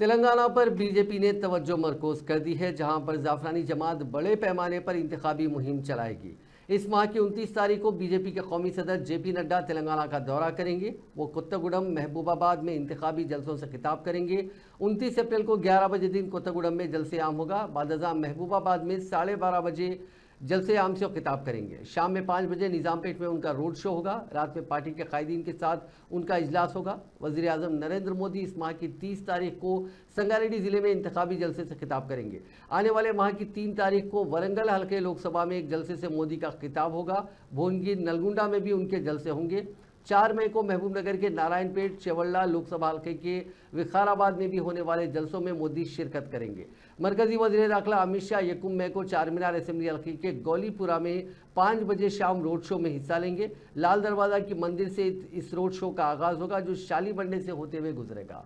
तेलंगाना पर बीजेपी ने तवज्जो मरकूज कर दी है, जहां पर जाफरानी जमात बड़े पैमाने पर इंतखाबी मुहिम चलाएगी। इस माह की 29 तारीख को बीजेपी के कौमी सदर जेपी नड्डा तेलंगाना का दौरा करेंगे। वो कोत्तागुडम महबूबाबाद में इंतखाबी जलसों से खिताब करेंगे। 29 अप्रैल को 11 बजे दिन कोत्तागुडम में जलसे आम होगा। बादशाह महबूबाबाद में 12:30 बजे जलसे आम से खिताब करेंगे। शाम में 5 बजे निज़ामपेट में उनका रोड शो होगा। रात में पार्टी के कायदीन के साथ उनका इजलास होगा। वज़ीर आज़म नरेंद्र मोदी इस माह की 30 तारीख को संगारेड्डी जिले में इंतखाबी जलसे से खिताब करेंगे। आने वाले माह की 3 तारीख को वरंगल हल्के लोकसभा में एक जलसे से मोदी का खिताब होगा। भुवनगिर नलगुंडा में भी उनके जलसे होंगे। 4 मई को महबूबनगर के नारायणपेट चेवल्ला लोकसभा हल्के के विखाराबाद में भी होने वाले जलसों में मोदी शिरकत करेंगे। मरकजी वज़ीर दाखिला अमित शाह 1 मई को चार मीनार असेंबली हल्के के गौलीपुरा में 5 बजे शाम रोड शो में हिस्सा लेंगे। लाल दरवाज़ा की मंदिर से इस रोड शो का आगाज़ होगा, जो शाली बंडे से होते हुए गुजरेगा।